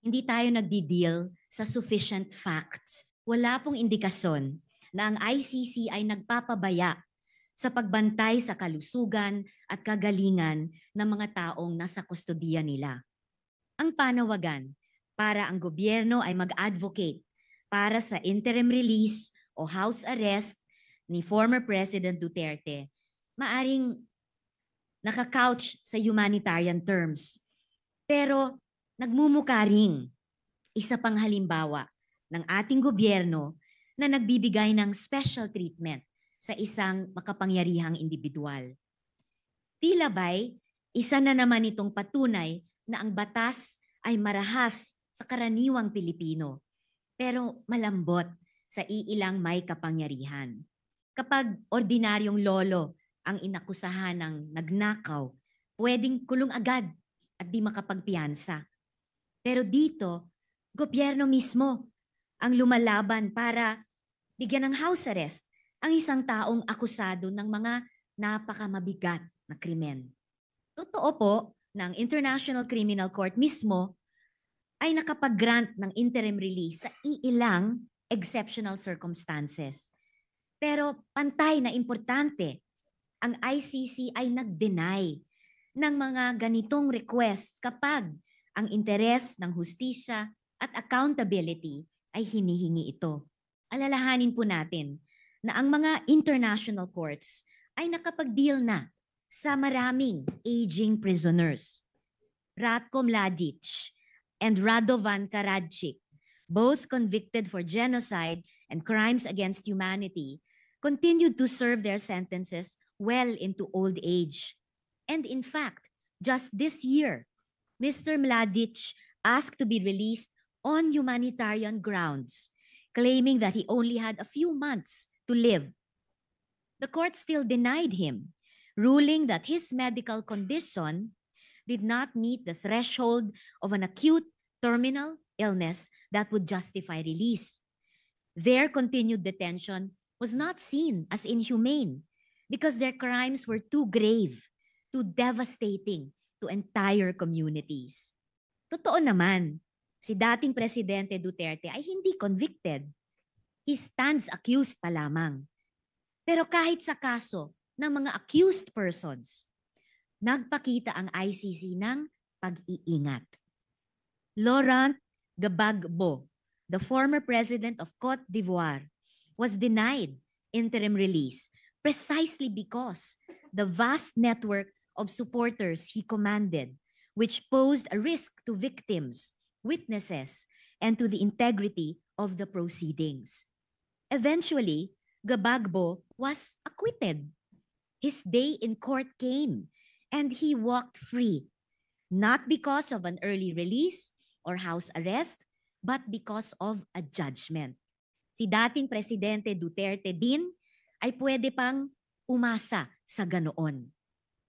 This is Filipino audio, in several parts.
Hindi tayo nagdi-deal sa sufficient facts. Wala pong indikasyon na ang ICC ay nagpapabaya sa pagbantay sa kalusugan at kagalingan ng mga taong nasa kustodiya nila. Ang panawagan para ang gobyerno ay mag-advocate para sa interim release o house arrest ni former President Duterte, maaring nakakouch sa humanitarian terms. Pero nagmumukha ring isa pang halimbawa ng ating gobyerno na nagbibigay ng special treatment sa isang makapangyarihang individual. Tila ba'y isa na naman itong patunay na ang batas ay marahas sa karaniwang Pilipino, pero malambot sa iilang may kapangyarihan. Kapag ordinaryong lolo ang inakusahan ng nagnakaw, pwedeng kulong agad at di makapagpiyansa. Pero dito, gobyerno mismo ang lumalaban para bigyan ng house arrest ang isang taong akusado ng mga napakamabigat na krimen. Totoo po na ang International Criminal Court mismo ay nakapag-grant ng interim release sa iilang exceptional circumstances. Pero pantay na importante, ang ICC ay nag-deny ng mga ganitong request kapag ang interes ng hustisya at accountability ay hinihingi ito. Alalahanin po natin na ang mga international courts ay nakapag-deal na sa maraming aging prisoners. Ratko Mladic and Radovan Karadzic, both convicted for genocide and crimes against humanity, continued to serve their sentences well into old age. And in fact, just this year, Mr. Mladic asked to be released on humanitarian grounds, claiming that he only had a few months to live. The court still denied him, ruling that his medical condition did not meet the threshold of an acute terminal illness that would justify release. Their continued detention was not seen as inhumane because their crimes were too grave, too devastating to entire communities. Totoo naman, si dating Presidente Duterte ay hindi convicted. He stands accused pa lamang. Pero kahit sa kaso ng mga accused persons, nagpakita ang ICC ng pag-iingat. Laurent Gbagbo, the former president of Cote d'Ivoire, was denied interim release precisely because the vast network of supporters he commanded, which posed a risk to victims, witnesses, and to the integrity of the proceedings. Eventually, Gbagbo was acquitted. His day in court came, and he walked free, not because of an early release or house arrest, but because of a judgment. Si dating Presidente Duterte din ay pwede pang umasa sa ganoon.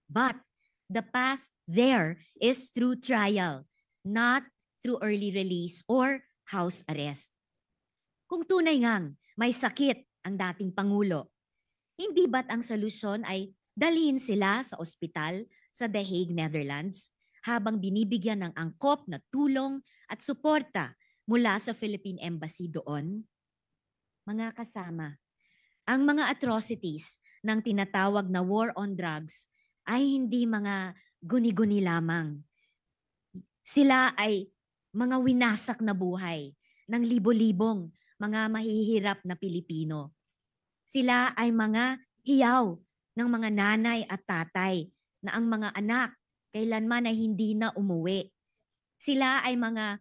But the path there is through trial, not through early release or house arrest. Kung tunay ngang may sakit ang dating Pangulo, hindi ba't ang solusyon ay dalhin sila sa ospital sa The Hague, Netherlands, habang binibigyan ng angkop na tulong at suporta mula sa Philippine Embassy doon? Mga kasama, ang mga atrocities ng tinatawag na war on drugs ay hindi mga guni-guni lamang. Sila ay mga winasak na buhay ng libo-libong mga mahihirap na Pilipino. Sila ay mga hiyaw ng mga nanay at tatay na ang mga anak kailanman ay hindi na umuwi. Sila ay mga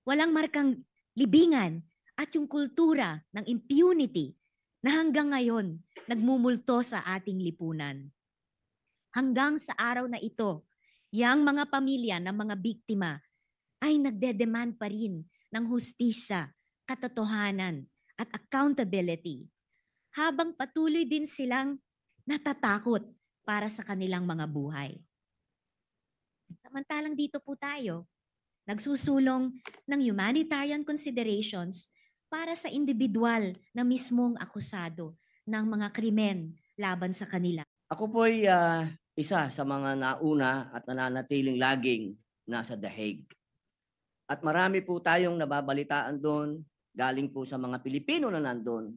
walang markang libingan at yung kultura ng impunity na hanggang ngayon nagmumulto sa ating lipunan. Hanggang sa araw na ito, yang mga pamilya ng mga biktima ay nagdedemand pa rin ng hustisya, katotohanan at accountability, habang patuloy din silang natatakot para sa kanilang mga buhay. Samantalang dito po tayo, nagsusulong ng humanitarian considerations para sa individual na mismong akusado ng mga krimen laban sa kanila. Ako po ay isa sa mga nauna at nananatiling laging nasa The Hague. At marami po tayong nababalitaan doon, galing po sa mga Pilipino na nandun.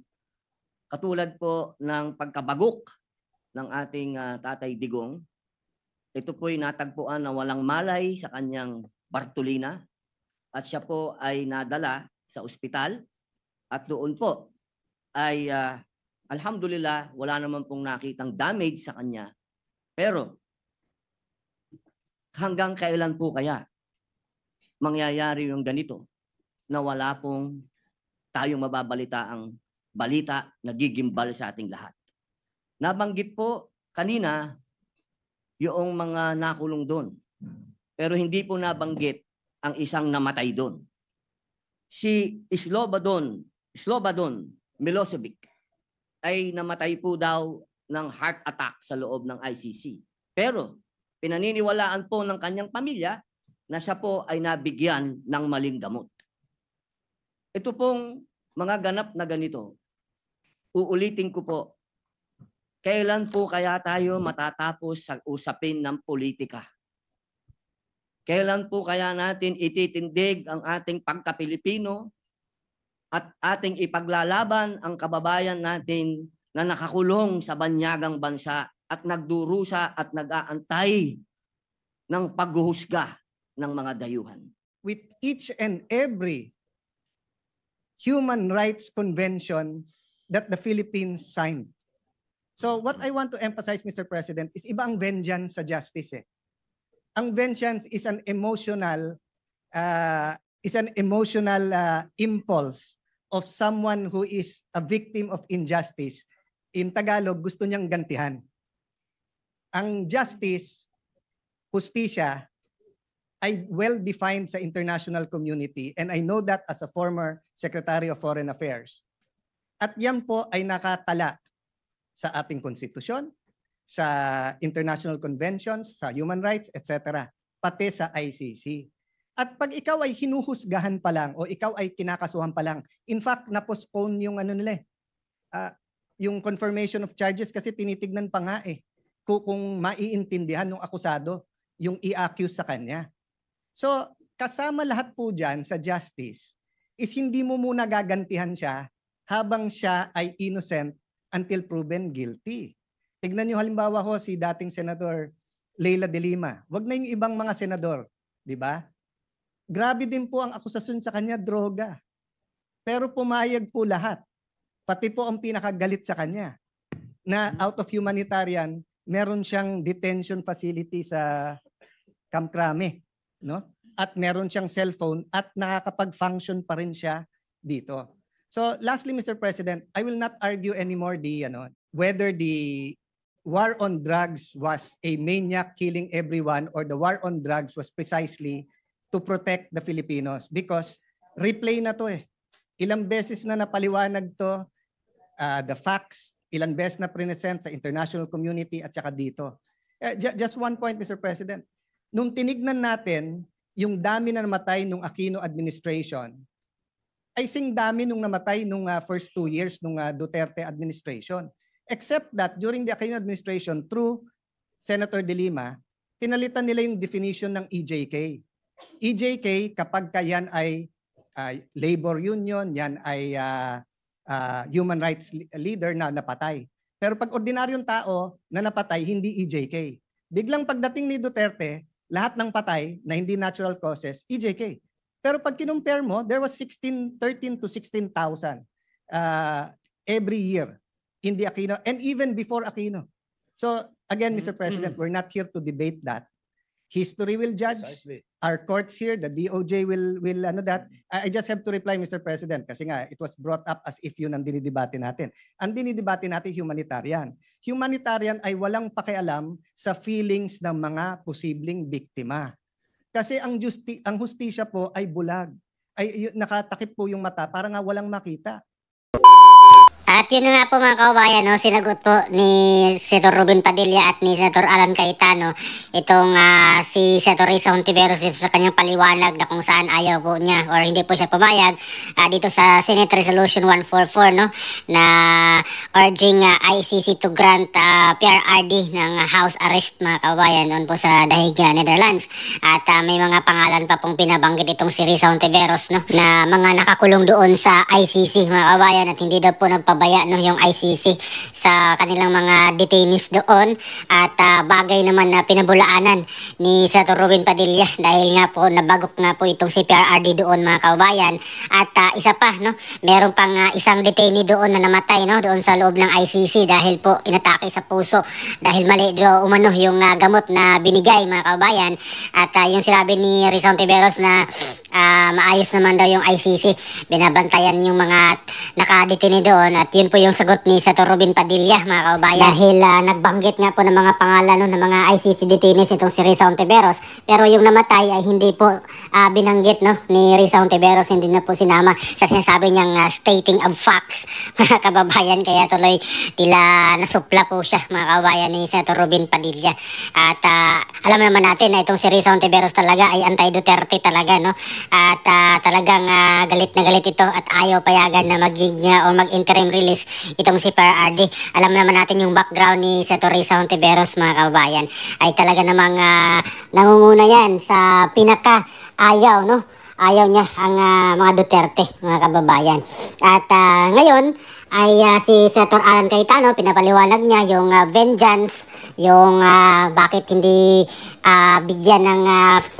Katulad po ng pagkabagok ng ating Tatay Digong. Ito po'y natagpuan na walang malay sa kanyang Bartolina at siya po ay nadala sa ospital at doon po ay alhamdulillah wala naman pong nakitang damage sa kanya. Pero hanggang kailan po kaya mangyayari yung ganito na wala pong tayong mababalitaang balita na gigimbal sa ating lahat? Nabanggit po kanina yung mga nakulong doon. Pero hindi po nabanggit ang isang namatay doon. Si Slobodan Milosevic ay namatay po daw ng heart attack sa loob ng ICC. Pero pinaniniwalaan po ng kanyang pamilya na siya po ay nabigyan ng maling gamot. Ito pong mga ganap na ganito, uulitin ko po, kailan po kaya tayo matatapos sa usapin ng politika? Kailan po kaya natin ititindig ang ating pagka-Pilipino at ating ipaglalaban ang kababayan natin na nakakulong sa banyagang bansa at nagdurusa at nag-aantay ng paghuhusga ng mga dayuhan? With each and every human rights convention that the Philippines signed. So what I want to emphasize, Mr. President, is iba ang vengeance sa justice. Ang vengeance is an emotional impulse of someone who is a victim of injustice. In Tagalog, gusto niyang gantihan. Ang justice, hustisya, ay well-defined sa international community, and I know that as a former Secretary of Foreign Affairs. At yan po ay nakatala sa ating konstitusyon, sa international conventions, sa human rights, etc., pati sa ICC. At pag ikaw ay hinuhusgahan pa lang o ikaw ay kinakasuhan pa lang, in fact, na-postpone yung yung confirmation of charges kasi tinitignan pa nga kung maiintindihan ng akusado yung i-accuse sa kanya. So, kasama lahat po dyan sa justice is hindi mo muna gagantihan siya habang siya ay innocent until proven guilty. Tignan niyo halimbawa ho si dating Senador Leila de Lima. Wag na yung ibang mga senador, di ba? Grabe din po ang akusasyon sa kanya, droga. Pero pumayag po lahat. Pati po ang pinakagalit sa kanya na out of humanitarian, meron siyang detention facility sa Camp Crame, no? At meron siyang cellphone at nakakapag-function pa rin siya dito. So lastly, Mr. President, I will not argue anymore whether the war on drugs was a maniac killing everyone or the war on drugs was precisely to protect the Filipinos, because replay na to Ilang beses na napaliwanag to, the facts, ilang beses na present sa international community at saka dito. Just one point, Mr. President. Nung tinignan natin yung dami na namatay nung Aquino administration, ay sing dami nung namatay nung first 2 years nung Duterte administration. Except that during the Aquino administration, through Senator De Lima, pinalitan nila yung definition ng EJK. EJK, kapag yan ay labor union, yan ay human rights leader na napatay. Pero pag ordinaryong tao na napatay, hindi EJK. Biglang pagdating ni Duterte, lahat ng patay na hindi natural causes, EJK. Pero pag kinumpare mo, there was 13 to 16,000 every year in the Aquino and even before Aquino. So again, Mr. President, we're not here to debate that. History will judge. Precisely. Our courts here, the DOJ will that. I just have to reply, Mr. President, kasi nga it was brought up as if yun ang dinidebate natin. Ang dinidebate natin humanitarian. Humanitarian ay walang pakialam sa feelings ng mga posibleng biktima. Kasi ang hustisya po ay bulag. Ay nakatakip po yung mata para nga walang makita. At At yun na nga po mga kababayan, no, sinagot po ni Senator Robin Padilla at ni Senator Alan Cayetano itong si Senator Risa Hontiveros dito sa kanyang paliwanag na kung saan ayaw po niya or hindi po siya pumayag dito sa Senate Resolution 144, no, na urging ICC to grant PRRD ng house arrest mga kababayan doon po sa Dahig, Netherlands. At may mga pangalan pa pong pinabanggit itong si Risa Hontiveros, no, na mga nakakulong doon sa ICC mga kababayan at hindi daw po nagpabaya, no, yung ICC sa kanilang mga detainees doon. At bagay naman na pinabulaanan ni Senator Robin Padilla dahil nga po nabagok nga po itong si PRRD doon mga kababayan. At isa pa, no, meron pang isang detainee doon na namatay, no, doon sa loob ng ICC dahil po inatake sa puso dahil mali do umano yung gamot na binigay mga kababayan. At yung sinabi ni Risa Hontiveros na maayos naman daw yung ICC, binabantayan yung mga nakadetine doon. At yun po yung sagot ni Senator Robin Padilla mga kababayan dahil nagbanggit nga po ng mga pangalan, no, ng mga ICC detainees itong si Risa Hontiveros, pero yung namatay ay hindi po binanggit, no, ni Risa Hontiveros, hindi na po sinama sa sinasabi niyang stating of facts mga kababayan, kaya tuloy tila nasupla po siya mga kababayan ni Senator Robin Padilla. At alam naman natin na itong si Risa Hontiveros talaga ay anti-Duterte talaga, no, at talagang galit na galit ito at ayaw payagan na o mag-interim release itong si PRRD. Alam naman natin yung background ni Senator Risa Hontiveros mga kababayan ay talaga namang nangunguna yan sa pinaka ayaw, no, ayaw niya ang mga Duterte mga kababayan. At ngayon ay si Senator Alan Cayetano pinapaliwanag niya yung vengeance, yung bakit hindi bigyan ng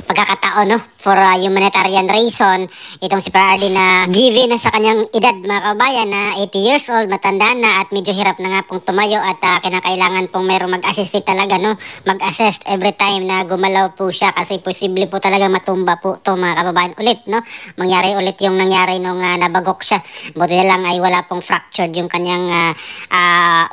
pagkakataon, no, for humanitarian reason itong si PRRD na given sa kanyang edad mga kabayan na 80 years old, matanda na at medyo hirap na nga pong tumayo at kinakailangan pong mayroong mag-assist talaga, no, mag-assist every time na gumalaw po siya kasi posible po talaga matumba po to mga kababayan ulit, no, mangyari ulit yung nangyari nung nabagok siya. Buti na lang ay wala pong fractured yung kanyang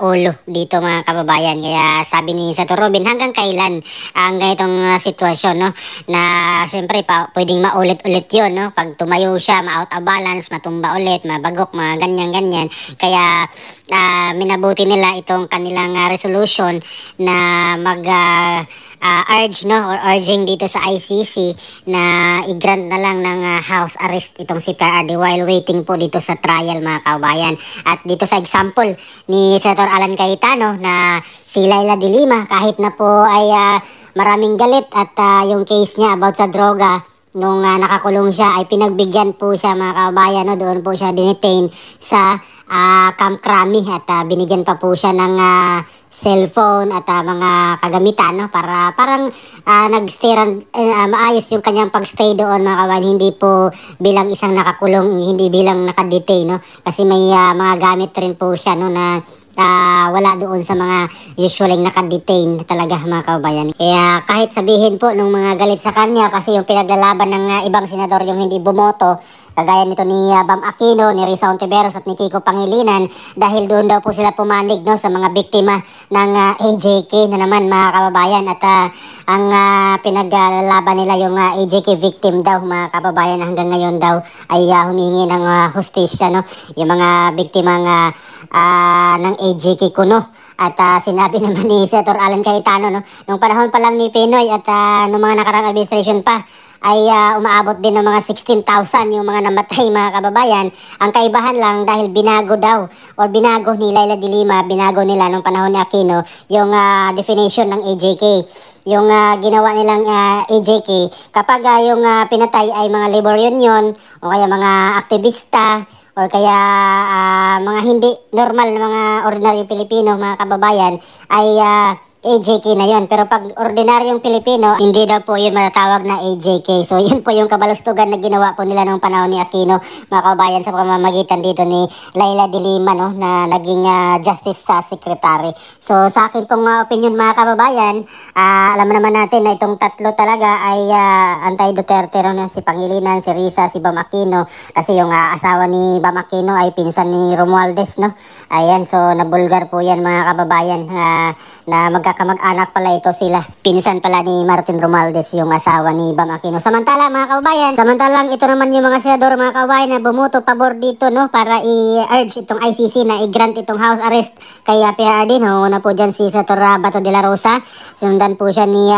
ulo dito mga kababayan. Kaya sabi ni Senator Robin, hanggang kailan ang ganitong sitwasyon, no, na syempre pwedeng maulit-ulit yun, no, pag tumayo siya ma-out of balance, matumba ulit, mabagok, mga ganyan-ganyan. Kaya minabuti nila itong kanilang resolution na urge, no, or urging dito sa ICC na i-grant na lang ng house arrest itong si PRRD while waiting po dito sa trial mga kababayan. At dito sa example ni Senator Alan Cayetano na si Leila de Lima, kahit na po ay maraming galit at yung case niya about sa droga nung nakakulong siya ay pinagbigyan po siya mga kababayan, no, doon po siya dinetain sa Camp Crami at binigyan pa po siya ng cellphone at mga kagamitan, no, para parang nagstay maayos yung kanyang pagstay doon mga kababayan, hindi po bilang isang nakakulong, hindi bilang nakadetain, no, kasi may mga gamit rin po siya, no, na wala doon sa mga usually nakadetain talaga mga kababayan. Kaya kahit sabihin po nung mga galit sa kanya kasi yung pinaglalaban ng ibang senador yung hindi bumoto, kagaya nito ni Bam Aquino, ni Risa Hontiveros at ni Kiko Pangilinan, dahil doon daw po sila pumanig, no, sa mga biktima ng AJK na naman mga kababayan. At ang pinaglalaban nila yung AJK victim daw mga kababayan, hanggang ngayon daw ay humingi ng hustisya, no, yung mga biktima ng AJK kuno. At sinabi naman ni Senator Alan Cayetano, no, nung panahon pa lang ni Pinoy at nung mga nakarang administration pa ay umaabot din ng mga 16,000 yung mga namatay mga kababayan. Ang kaibahan lang dahil binago daw or binago ni Leila de Lima, binago nila nung panahon ni Aquino yung definition ng AJK. Yung ginawa nilang AJK kapag yung pinatay ay mga labor union o kaya mga aktivista or kaya mga hindi normal na mga ordinaryong Pilipino mga kababayan ay AJK na yon. Pero pag ordinaryong Pilipino, hindi daw po yun matatawag na AJK. So yun po yung kabalustugan na ginawa po nila nung panahon ni Aquino mga kababayan sa pamamagitan dito ni Leila de Lima, no, na naging Justice Secretary. So sa akin pong opinion mga kababayan, alam naman natin na itong tatlo talaga ay anti-Duterte, no, si Pangilinan, si Risa, si Bam Aquino, kasi yung asawa ni Bam Aquino ay pinsan ni Romualdez, no. Ayan, so nabulgar po yan mga kababayan na magkakaroon kamag-anak pala ito sila. Pinsan pala ni Martin Romualdez yung asawa ni Bam Aquino. Samantala mga kababayan, samantalang ito naman yung mga senador mga kababayan na bumuto pabor dito no para i-urge itong ICC na i-grant itong house arrest kay PRRD. No, una po dyan si Senator Bato de la Rosa. Sinundan po siya ni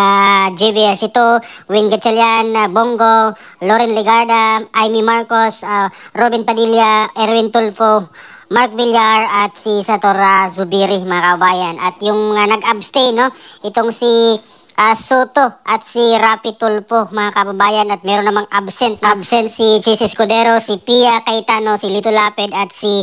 JV Ercito, Win Gatchalian, Bongo, Loren Legarda, Amy Marcos, Robin Padilla, Erwin Tulfo, Mark Villar at si Senator Zubiri mga kababayan. At yung nag-abstain no, itong si Soto at si Rapi Tulfo mga kababayan, at meron namang absent si Chis Escudero, si Pia Cayetano, si Lito Lapid at si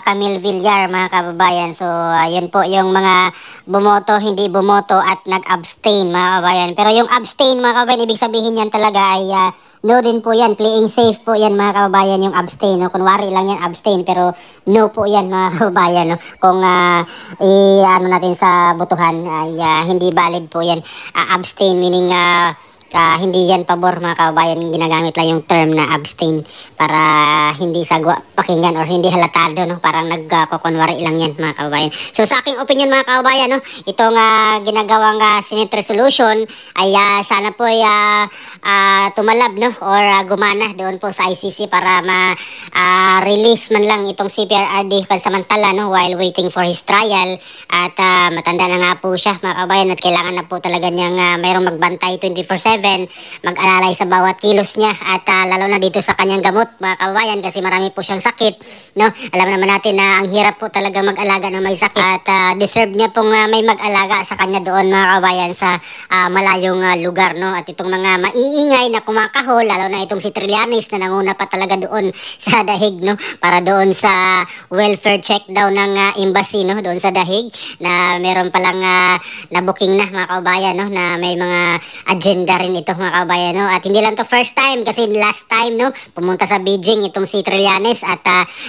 Camille Villar mga kababayan. So yun po yung mga bumoto, hindi bumoto at nag-abstain mga kababayan. Pero yung abstain mga kababayan, ibig sabihin yan talaga ay no din po yan, playing safe po yan mga kababayan yung abstain. No? Kunwari lang yan abstain pero no po yan mga kababayan. No? Kung ano natin sa botohan ay hindi valid po yan. Abstain meaning hindi yan pabor mga kababayan, ginagamit lang yung term na abstain para hindi sagwa pakinggan or hindi halatado no, parang nagkukunwari lang yan mga kababayan. So sa aking opinion mga kababayan no, itong ginagawang Senate resolution ay sana po tumalab no or gumana doon po sa ICC para ma-release man lang itong CPRRD pansamantala no while waiting for his trial. At matanda na nga po siya mga kababayan at kailangan na po talaga niyang mayroong magbantay 24/7, mag-alalay sa bawat kilos niya at lalo na dito sa kanyang gamot mga kababayan kasi marami po siyang sakit no. Alam naman natin na ang hirap po talaga mag-alaga ng may sakit at deserve niya pong may mag-alaga sa kanya doon mga kababayan sa malayong lugar no. At itong mga maiingay na kumakahol, lalo na itong si Trillanes na nanguna pa talaga doon sa Dahig no para doon sa welfare check daw ng embassy no doon sa Dahig, na meron palang na-booking na mga kababayan no, na may mga agenda rin ito mga kababayan no. At hindi lang to first time kasi last time no pumunta sa Beijing itong si Trillanes at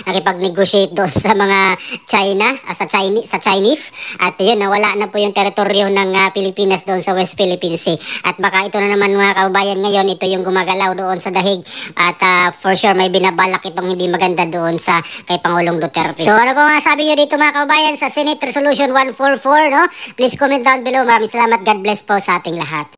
nakipag-negotiate doon sa mga China, sa Chinese, at yun nawala na po yung teritoryo ng Pilipinas doon sa West Philippine Sea. At baka ito na naman mga kababayan ngayon, ito yung gumagalaw doon sa Dahig at for sure may binabalak itong hindi maganda doon sa kay Pangulong Duterte. So ano po masasabi nyo dito mga kababayan sa Senate Resolution 144 no? Please comment down below. Maraming salamat. God bless po sa ating lahat.